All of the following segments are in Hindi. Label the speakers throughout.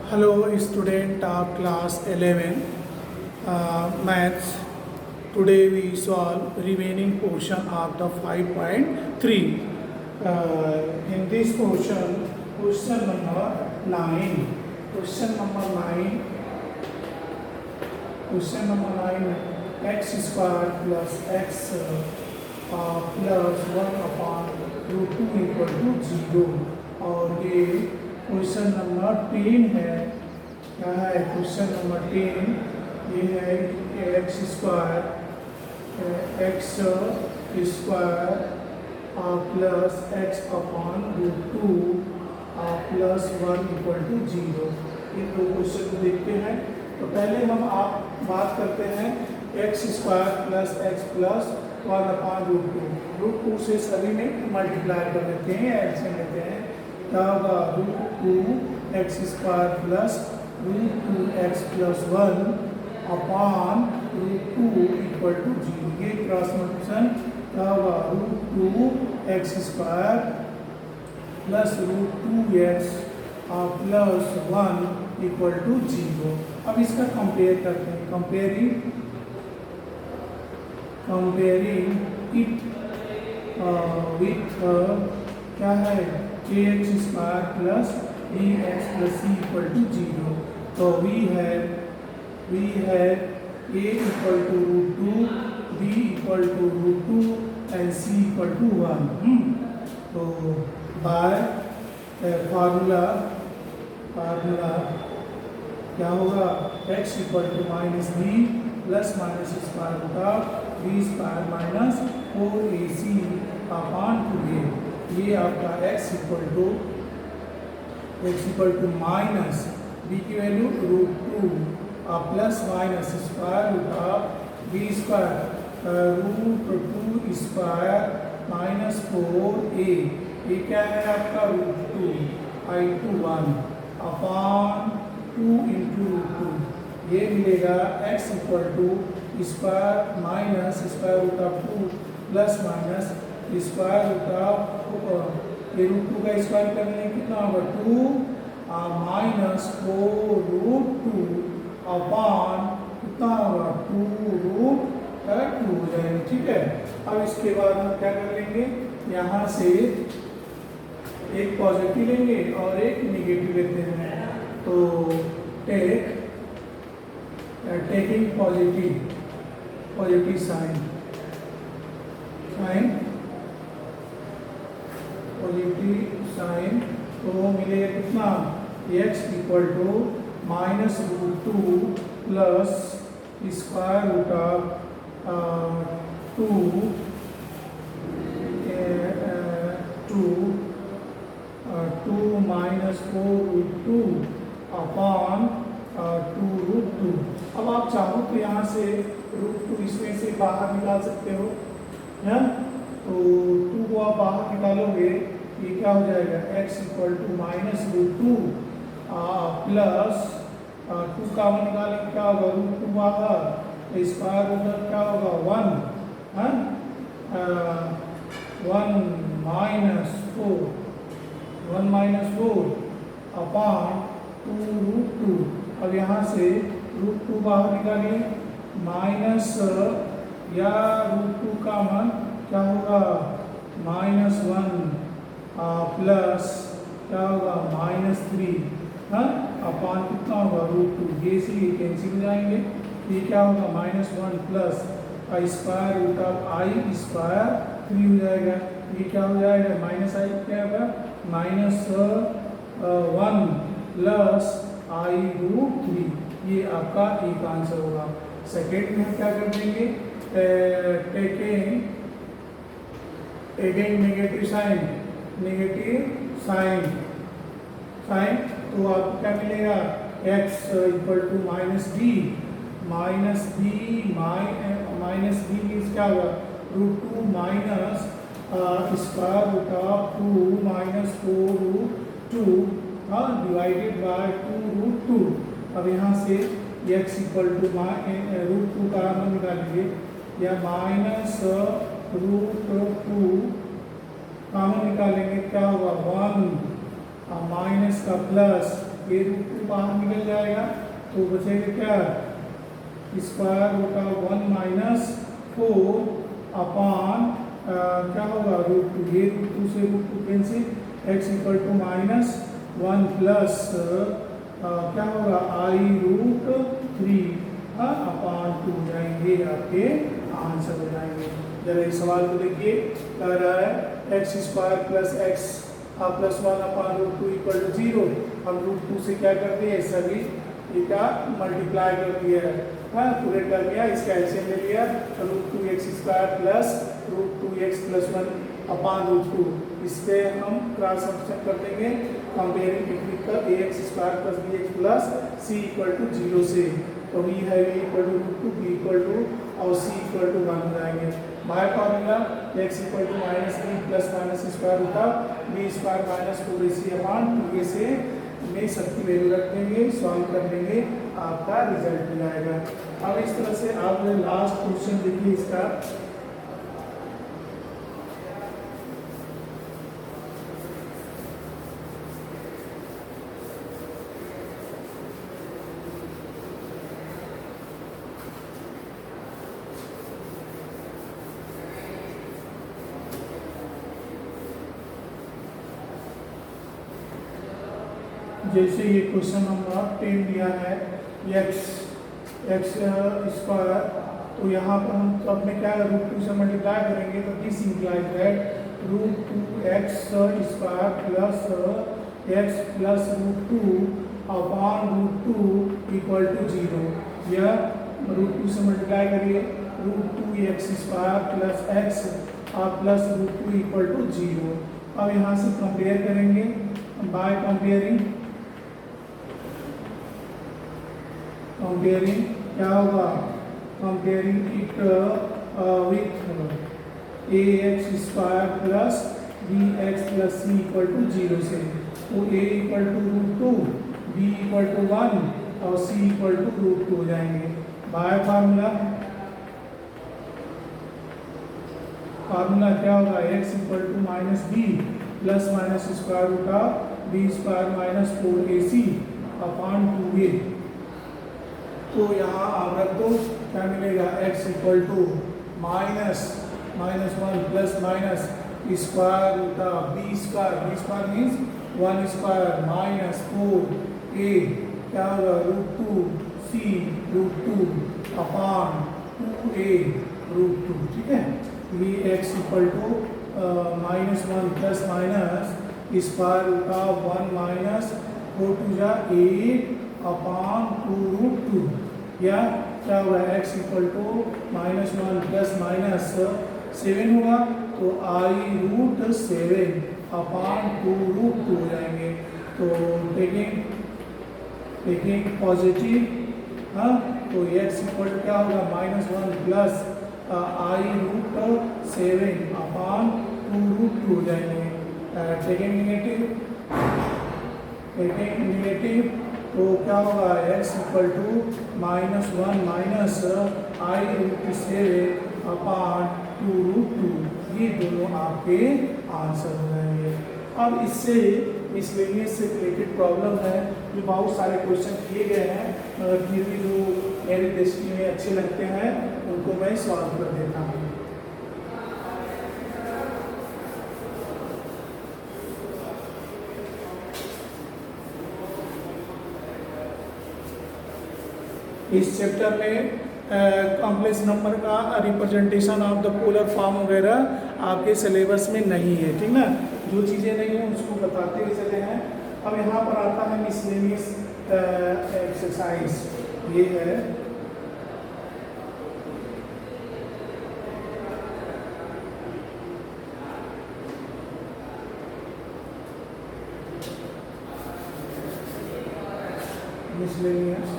Speaker 1: Hello, student of class 11 maths. Today we solve remaining portion of the 5.3. In this portion, question number 9. Question number 9. Question number 9. X square plus x plus 1 upon root 2 equal to 0. और ये क्वेश्चन नंबर 10 है। क्या है क्वेश्चन नंबर 10? ये है x square plus x upon root 2 plus 1 equal to 0। इन दो क्वेश्चन को देखते हैं। तो पहले हम आप बात करते हैं x square plus x plus 1 upon root 2 से सभी में मल्टीप्लाई कर देते हैं, एलसीएम लेते हैं। क्या होगा? Root 2 x square plus root 2 x plus 1 upon root 2 equal to 0। ये क्रॉस मल्टीप्लिकेशन क्या होगा? Root 2 x square plus root 2 x plus 1 equal to 0। अब इसका कंपेयर करते हैं। कंपेयरिंग इट विथ क्या है? ax square plus bx plus c equal to 0। तो वी है a equal to root 2, b equal to root 2 and c equal to 1। तो बाय फार्मूला क्या होगा? x equal to minus b plus minus square होगा b square minus 4ac upon 2a। ये आपका x equal to minus b की value root 2 plus minus square root of b square root 2 square minus 4a। ये क्या है आपका? Root 2 into 1 upon 2 into root 2। ये मिलेगा x equal to square minus square root of 2 plus minus square root of ये रूट 2 का स्क्वायर करने कितना होगा? 2 माइनस 4 रूट 2 अपॉन कितना होगा? 2 रूट 2 हो जाएगा। ठीक है। अब इसके बाद हम क्या कर लेंगे? यहाँ से एक पॉजिटिव लेंगे और एक निगेटिव लेते हैं। तो taking positive sign positive sign तो मिलेगा कितना? x equal to minus root 2 plus square root of 2 minus 4 root 2 upon 2 root 2। अब आप चाहो तो यहाँ से रूट 2 इसमें से बाहर निकाल सकते हो, है? तो 2 को आप बाहर निकालोगे, ये क्या हो जाएगा? x equal to minus root 2 plus 2 common निकालेंगे, क्या होगा? रूट 2 बाहर, स्क्वायर रूट क्या होगा? 1 माइनस 4 अपॉन 2 रूट 2। अब यहाँ से रूट 2 बाहर निकालिए, माइनस या रूट 2 कॉमन क्या होगा? माइनस 1 प्लस क्या होगा? माइनस 3 अपॉन कितना होगा? रूट 2। ये इसलिए कैंसिल हो जाएंगे। ये क्या होगा? Minus 1 plus square root of i square 3 हो जाएगा। ये क्या हो जाएगा? माइनस आई क्या होगा? Minus 1 plus i root 3। ये आपका एक आंसर होगा। सेकेंड में हम क्या कर देंगे? टेकिंग नेगेटिव साइन तो आपको क्या मिलेगा? x equal to minus b means क्या होगा? Root 2 minus square root of 2 minus 4 root 2 divided by 2 root 2। अब यहाँ से x इक्वल टू रूट 2 का मान निकालेंगे, या माइनस रूट 2 कॉमन निकालेंगे, क्या होगा? 1 माइनस का प्लस ये रूट 2 बाहर निकल जाएगा तो बचेगा क्या, square root of 1 minus 4 upon क्या होगा रूट 2, ये रूट 2 से root 2 cancel, x equal to minus 1 plus क्या होगा आई रूट 3 अपॉन 2 जाएंगे, आपके आंसर हो जाएंगे। जरा इस सवाल को देखिए, कह रहा है x square plus x plus 1 upon root 2 equal to 0। हम रूट 2 से क्या कर दिए, सभी का मल्टीप्लाई कर दिया है, पूरे कर दिया, इसका एलसीएम ले लिया, root 2 x square plus root 2 x plus 1 upon root 2, इस पे हम क्रॉस सब्सट्रैक्ट कर देंगे, कंपेयरिंग टेक्निक का a x square plus b x plus c equal to 0 से, तो वी है we equal to root 2, b equal to और सी इक्वल टू 1 हो जाएंगे। By formula x equal to minus b plus minus square root of b square minus 4ac upon 2a से में सबकी वैल्यू रख देंगे, सॉल्व कर देंगे, आपका रिजल्ट मिल जाएगा। अब इस तरह से आप लास्ट क्वेश्चन देखिए इसका, जैसे ये क्वेश्चन नंबर 10 दिया है एक्स स्क्वायर, तो यहाँ पर हम तो अपने क्या रूट 2 से मल्टीप्लाई करेंगे, तो this implies that root 2 x square plus x plus root 2 upon root 2 equal to 0, या रूट 2 से मल्टीप्लाई करिए, root 2 x square plus x plus root 2 equal to 0। अब यहाँ से कंपेयर करेंगे, बाय कंपेयरिंग क्या होगा, comparing it with a x square plus b x plus c equal to 0 से, तो a equal to root 2, b equal to 1 और सी इक्वल टू रूट 2 हो जाएंगे। बाय फार्मूला क्या होगा, x equal to minus b plus minus square root of b square minus 4ac upon 2a, तो यहाँ आप रख दो, क्या मिलेगा, x equal to minus 1 plus minus square root of b square means 1 square minus 4a क्या होगा root 2 c root 2 upon 2a root 2, ठीक है। ये x equal to minus 1 plus minus square root of 1 minus 4 to जा 8 अपॉन 2 रूट 2, या क्या होगा x equal to minus 1 plus minus 7 होगा, तो आई रूट 7 अपॉन 2 रूट 2 हो जाएंगे। तो टेकिंग पॉजिटिव, तो x इक्वल टू क्या होगा, minus 1 plus i root 7 upon 2 root 2 हो जाएंगे। टेकिंग नेगेटिव तो क्या होगा, x equal to minus 1 minus i root 7 upon 2 root 2, ये दोनों आपके आंसर हो जाएंगे। अब इससे मिसलेनियस से रिलेटेड प्रॉब्लम है, जो बहुत सारे क्वेश्चन किए गए हैं, मगर फिर भी जो मेरी दृष्टि में अच्छे लगते हैं उनको मैं सॉल्व कर देता हूँ। इस चैप्टर में कॉम्प्लेक्स नंबर का representation of the polar form वगैरह आपके सिलेबस में नहीं है, ठीक ना, जो चीज़ें नहीं हैं उसको बताते हुए चले हैं। अब यहाँ पर आता है मिसलेनियस एक्सरसाइज, ये है मिसलेनियस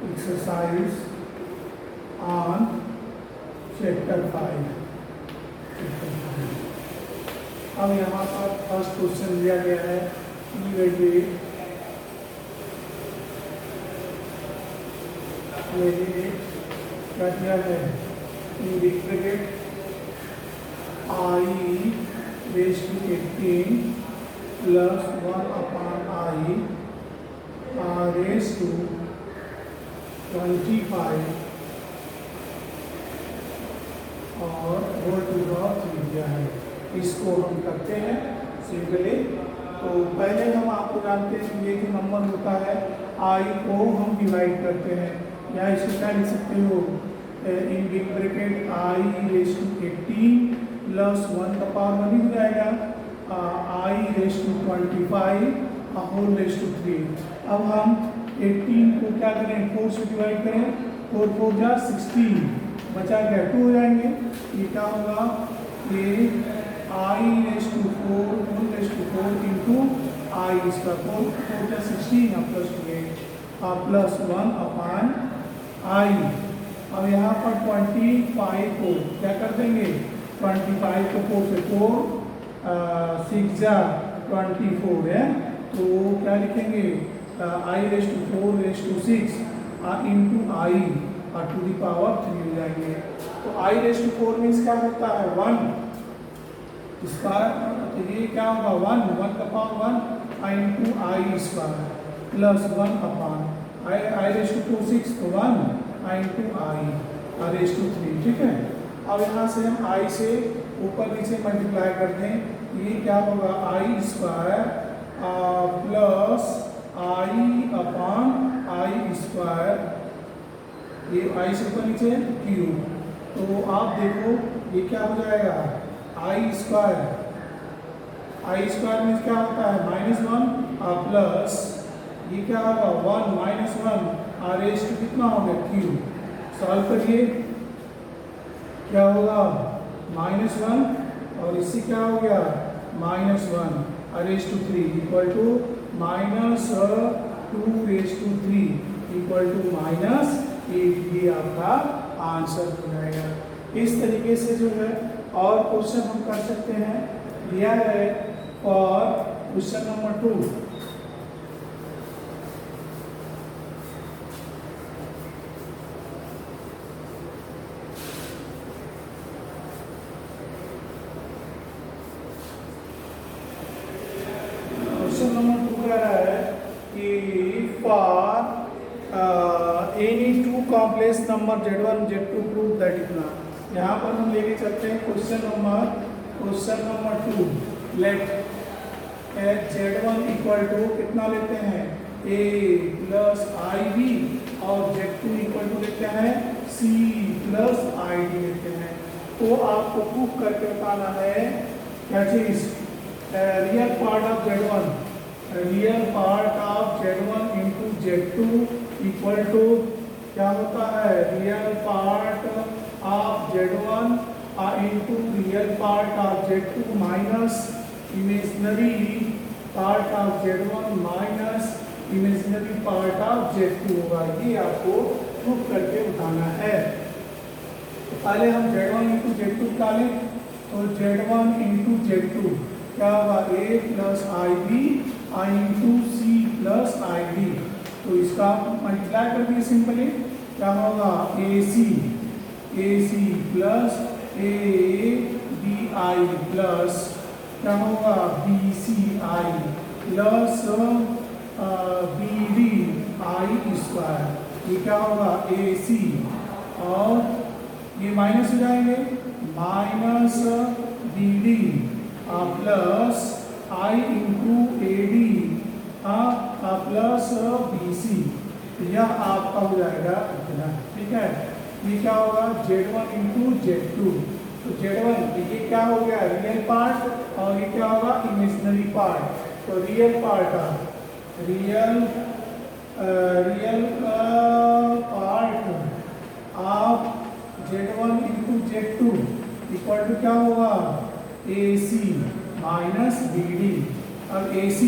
Speaker 1: exercise on chapter 5। अब यहाँ पर फर्स्ट क्वेश्चन दिया गया है, ये क्या किया है, in big bracket i raise to 18 plus 1 upon i raise to 25 और होल टू द 3 दिया है। इसको हम करते हैं सिंपली। तो पहले हम आपको जानते हैं ये जो नंबर होता है आई को हम डिवाइड करते हैं, या इसको क्या लिख सकते हो, in big bracket i raise to 18 plus 1 का पावर 1 हो जाएगा, i raise to 25 whole raise to 3। अब हम 18 को क्या करें, 4 से डिवाइड करें, 4 4 जा 16, बचा गया 2 हो जाएंगे। ये क्या होगा, ये i raise to 4 whole raise to 4 into i, इसका 4 4 जा 16 प्लस 2 प्लस 1 अपॉन आई। अब यहाँ पर 25 को क्या कर देंगे, 25 को 4 से 4 6 जा 24 है, तो क्या लिखेंगे, i raise to 4 raise to 6 into i to the power 3 हो जाएंगे। तो आई रेज टू 4 मीन्स क्या होता है 1, इसका तो ये क्या होगा 1 का power 1 i into i square plus 1 upon i raise to 6 तो 1 i into i raise to 3। ठीक है, अब यहाँ से हम आई से ऊपर नीचे मल्टीप्लाई कर दें, ये क्या होगा i square plus i upon i square, ये आई से ऊपर नीचे क्यूब। तो आप देखो ये क्या हो जाएगा, आई स्क्वायर में क्या होता है -1 प्लस ये क्या होगा 1 -1 रेज टू कितना हो गया क्यूब। सॉल्व करिए, क्या होगा -1 और इससे क्या हो गया -1 raise to 3 equal to -2 raise to 3 equal to -8। ये आपका आंसर हो जाएगा। इस तरीके से जो है और क्वेश्चन हम कर सकते हैं। दिया है for question number 2, question number 2 कह रहा है कि for any 2 complex number Z1 Z2 prove that इतना। यहाँ पर हम लेके चलते हैं question number 2। Let Z1 equal to कितना लेते हैं A प्लस आई बी और Z2 इक्वल टू लेते हैं C प्लस आई डी लेते हैं। तो आपको प्रूफ करके बताना है क्या चीज, real part of Z1 into Z2 equal to क्या होता है, real part of Z1 into real part of Z2 minus imaginary part of Z1 minus imaginary part of Z2 होगा। ये आपको प्रूफ करके बताना है। तो पहले हम Z1 इंटू Z2 निकालें, तो Z1 इंटू Z2 क्या होगा, A plus i b i into c plus i d. तो इसका मल्टीप्लाई कर दिए सिंपली, क्या होगा a c plus a b i plus क्या होगा b c i plus b d i square. ये क्या होगा ए सी और ये माइनस हो जाएंगे, minus B D plus i into A D plus B C. यह आपका हो जाएगा इतना। ठीक है, ये क्या होगा Z1 इंटू Z2। तो Z1 ये क्या हो गया रियल पार्ट और ये क्या होगा इमेजिनरी पार्ट। तो real part of Z1 into Z2 equal to क्या होगा AC माइनस BD। अब AC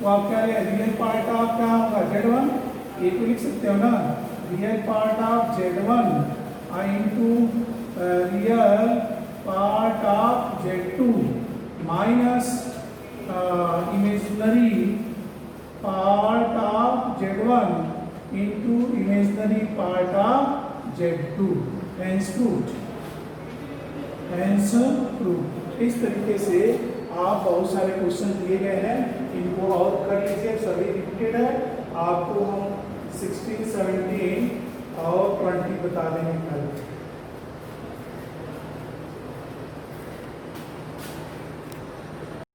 Speaker 1: तो आप क्या ले, रियल पार्ट ऑफ क्या होगा Z1, ये तो लिख सकते हो ना, real part of Z1 into real part of Z2 minus imaginary part of Z1 into imaginary part of Z2 hence proved इस तरीके से आप बहुत सारे क्वेश्चन दिए गए हैं, इनको और कर लीजिए, सभी रिपीटेड है। आपको हम 16, 17 और 20 बता देंगे कल।